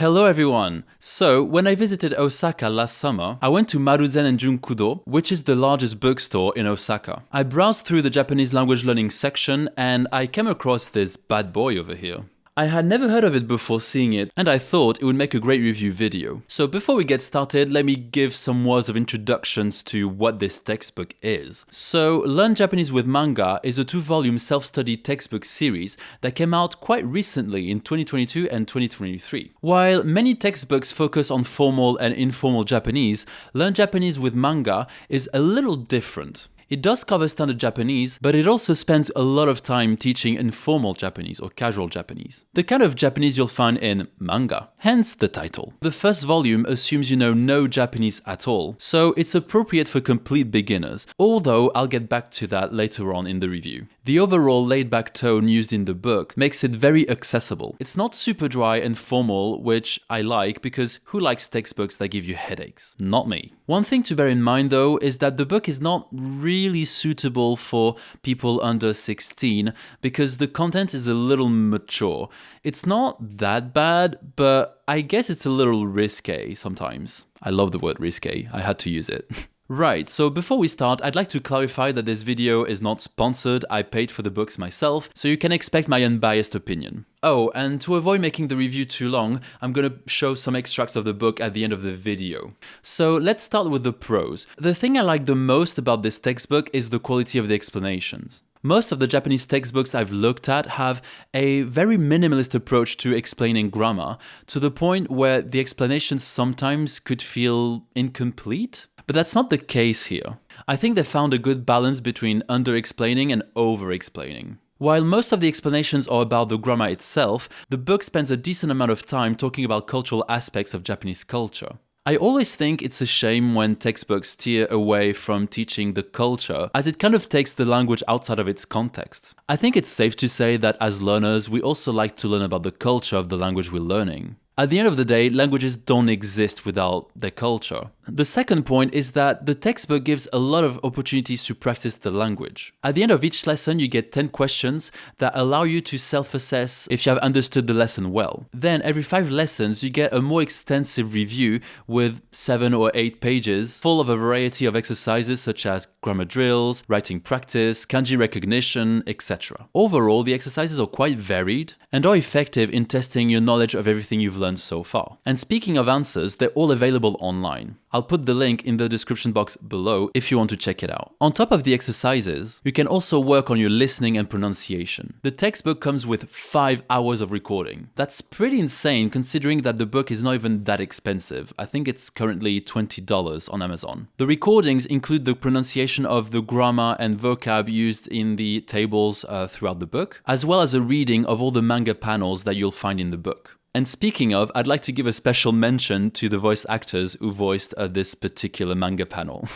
Hello everyone! So, when I visited Osaka last summer, I went to Maruzen and Junkudo, which is the largest bookstore in Osaka. I browsed through the Japanese language learning section and I came across this bad boy over here. I had never heard of it before seeing it, and I thought it would make a great review video. So before we get started, let me give some words of introductions to what this textbook is. So, Learn Japanese with Manga is a 2-volume self-study textbook series that came out quite recently in 2022 and 2023. While many textbooks focus on formal and informal Japanese, Learn Japanese with Manga is a little different. It does cover standard Japanese, but it also spends a lot of time teaching informal Japanese or casual Japanese. The kind of Japanese you'll find in manga, hence the title. The first volume assumes you know no Japanese at all, so it's appropriate for complete beginners, although I'll get back to that later on in the review. The overall laid-back tone used in the book makes it very accessible. It's not super dry and formal, which I like because who likes textbooks that give you headaches? Not me. One thing to bear in mind though is that the book is not really suitable for people under 16 because the content is a little mature. It's not that bad, but I guess it's a little risque sometimes. I love the word risque, I had to use it. Right, so before we start, I'd like to clarify that this video is not sponsored, I paid for the books myself, so you can expect my unbiased opinion. Oh, and to avoid making the review too long, I'm gonna show some extracts of the book at the end of the video. So let's start with the pros. The thing I like the most about this textbook is the quality of the explanations. Most of the Japanese textbooks I've looked at have a very minimalist approach to explaining grammar, to the point where the explanations sometimes could feel incomplete. But that's not the case here. I think they found a good balance between under-explaining and over-explaining. While most of the explanations are about the grammar itself, the book spends a decent amount of time talking about cultural aspects of Japanese culture. I always think it's a shame when textbooks steer away from teaching the culture, as it kind of takes the language outside of its context. I think it's safe to say that as learners, we also like to learn about the culture of the language we're learning. At the end of the day, languages don't exist without their culture. The second point is that the textbook gives a lot of opportunities to practice the language. At the end of each lesson, you get 10 questions that allow you to self-assess if you have understood the lesson well. Then, every 5 lessons, you get a more extensive review with 7 or 8 pages, full of a variety of exercises such as grammar drills, writing practice, kanji recognition, etc. Overall, the exercises are quite varied and are effective in testing your knowledge of everything you've learned so far. And speaking of answers, they're all available online. I'll put the link in the description box below if you want to check it out. On top of the exercises, you can also work on your listening and pronunciation. The textbook comes with 5 hours of recording. That's pretty insane considering that the book is not even that expensive. I think it's currently $20 on Amazon. The recordings include the pronunciation of the grammar and vocab used in the tables throughout the book, as well as a reading of all the manga panels that you'll find in the book. And speaking of, I'd like to give a special mention to the voice actors who voiced this particular manga panel.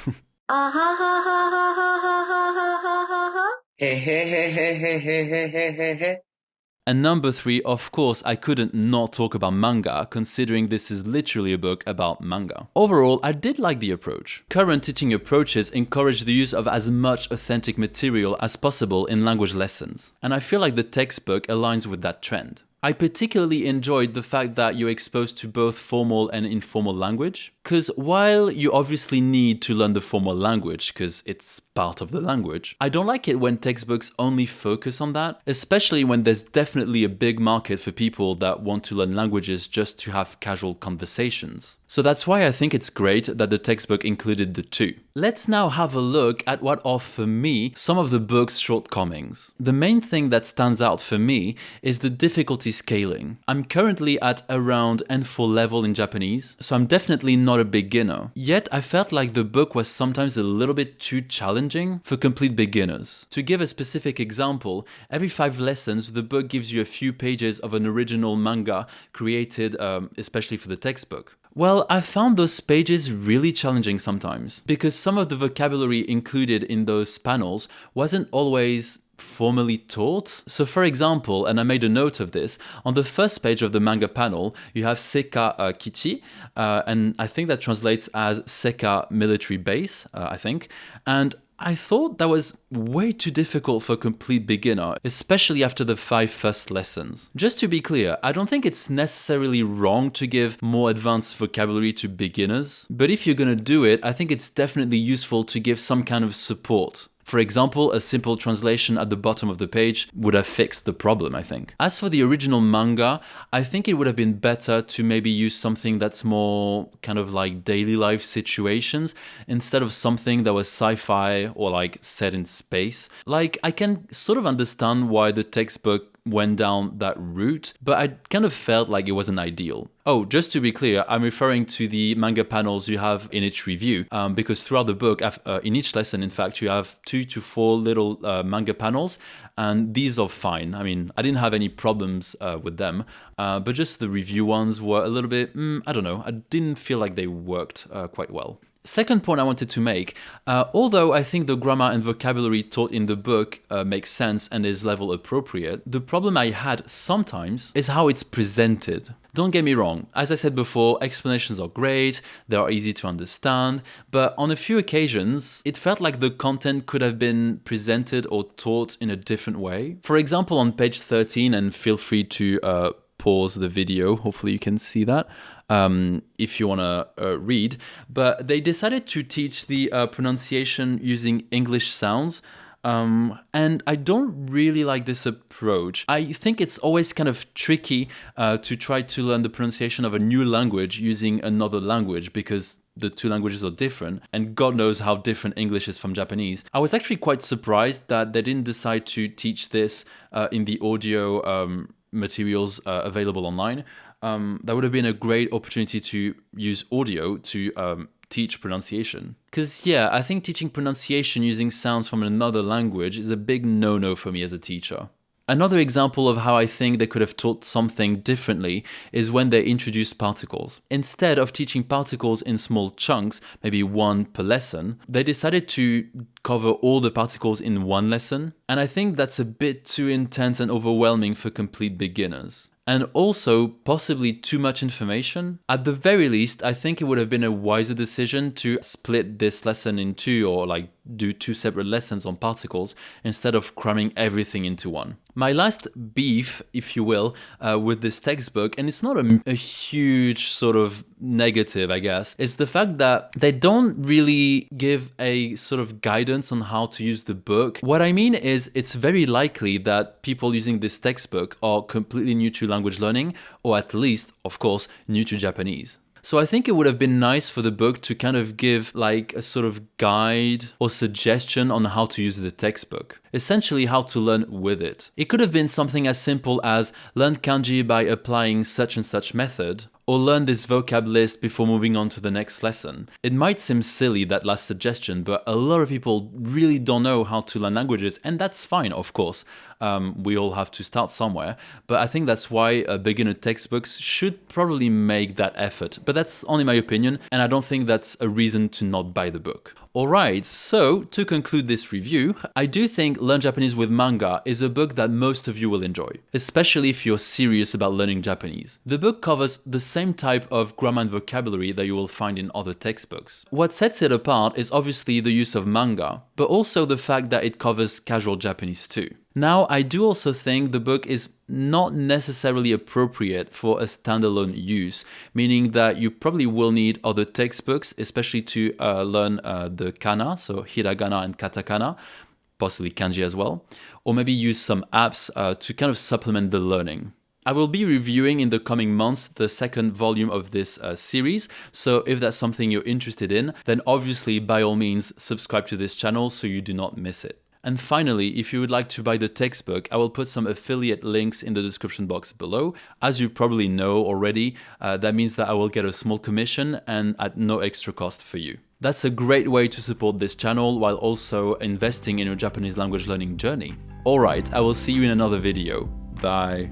And number 3, of course, I couldn't not talk about manga, considering this is literally a book about manga. Overall, I did like the approach. Current teaching approaches encourage the use of as much authentic material as possible in language lessons, and I feel like the textbook aligns with that trend. I particularly enjoyed the fact that you're exposed to both formal and informal language, because while you obviously need to learn the formal language because it's part of the language, I don't like it when textbooks only focus on that, especially when there's definitely a big market for people that want to learn languages just to have casual conversations. So that's why I think it's great that the textbook included the two. Let's now have a look at what are, for me, some of the book's shortcomings. The main thing that stands out for me is the difficulty scaling. I'm currently at around N4 level in Japanese, so I'm definitely not a beginner. Yet I felt like the book was sometimes a little bit too challenging for complete beginners. To give a specific example, every 5 lessons the book gives you a few pages of an original manga created especially for the textbook. Well, I found those pages really challenging sometimes, because some of the vocabulary included in those panels wasn't always formally taught. So for example, and I made a note of this, on the first page of the manga panel, you have Seka Kichi, and I think that translates as Seka military base, I think. And I thought that was way too difficult for a complete beginner, especially after the 5 first lessons. Just to be clear, I don't think it's necessarily wrong to give more advanced vocabulary to beginners, but if you're gonna do it, I think it's definitely useful to give some kind of support. For example, a simple translation at the bottom of the page would have fixed the problem, I think. As for the original manga, I think it would have been better to maybe use something that's more kind of like daily life situations instead of something that was sci-fi or like set in space. Like, I can sort of understand why the textbook went down that route, but I kind of felt like it wasn't ideal. Oh, just to be clear, I'm referring to the manga panels you have in each review, because throughout the book, in each lesson, in fact, you have 2 to 4 little manga panels, and these are fine. I mean, I didn't have any problems with them, but just the review ones were a little bit, I don't know, I didn't feel like they worked quite well. Second point I wanted to make, although I think the grammar and vocabulary taught in the book makes sense and is level appropriate, the problem I had sometimes is how it's presented. Don't get me wrong, as I said before, explanations are great, they are easy to understand, but on a few occasions, it felt like the content could have been presented or taught in a different way. For example, on page 13, and feel free to pause the video, hopefully you can see that, if you want to read, but they decided to teach the pronunciation using English sounds, and I don't really like this approach. I think it's always kind of tricky to try to learn the pronunciation of a new language using another language, because the 2 languages are different, and God knows how different English is from Japanese. I was actually quite surprised that they didn't decide to teach this in the audio materials available online. That would have been a great opportunity to use audio to teach pronunciation. Because yeah, I think teaching pronunciation using sounds from another language is a big no-no for me as a teacher. Another example of how I think they could have taught something differently is when they introduced particles. Instead of teaching particles in small chunks, maybe 1 per lesson, they decided to cover all the particles in 1 lesson. And I think that's a bit too intense and overwhelming for complete beginners. And also possibly too much information. At the very least, I think it would have been a wiser decision to split this lesson in 2, or like do 2 separate lessons on particles instead of cramming everything into 1. My last beef, if you will, with this textbook, and it's not a huge sort of negative, I guess, is the fact that they don't really give a sort of guidance on how to use the book. What I mean is, it's very likely that people using this textbook are completely new to language learning, or at least, of course, new to Japanese. So I think it would have been nice for the book to kind of give like a sort of guide or suggestion on how to use the textbook. Essentially how to learn with it. It could have been something as simple as learn kanji by applying such and such method, or learn this vocab list before moving on to the next lesson. It might seem silly, that last suggestion, but a lot of people really don't know how to learn languages, and that's fine, of course. We all have to start somewhere, but I think that's why beginner textbooks should probably make that effort. But that's only my opinion, and I don't think that's a reason to not buy the book. Alright, so to conclude this review, I do think Learn Japanese with Manga is a book that most of you will enjoy, especially if you're serious about learning Japanese. The book covers the same type of grammar and vocabulary that you will find in other textbooks. What sets it apart is obviously the use of manga, but also the fact that it covers casual Japanese too. Now, I do also think the book is not necessarily appropriate for a standalone use, meaning that you probably will need other textbooks, especially to learn the kana, so hiragana and katakana, possibly kanji as well, or maybe use some apps to kind of supplement the learning. I will be reviewing in the coming months the 2nd volume of this series, so if that's something you're interested in, then obviously by all means subscribe to this channel so you do not miss it. And finally, if you would like to buy the textbook, I will put some affiliate links in the description box below. As you probably know already, that means that I will get a small commission and at no extra cost for you. That's a great way to support this channel while also investing in your Japanese language learning journey. Alright, I will see you in another video. Bye.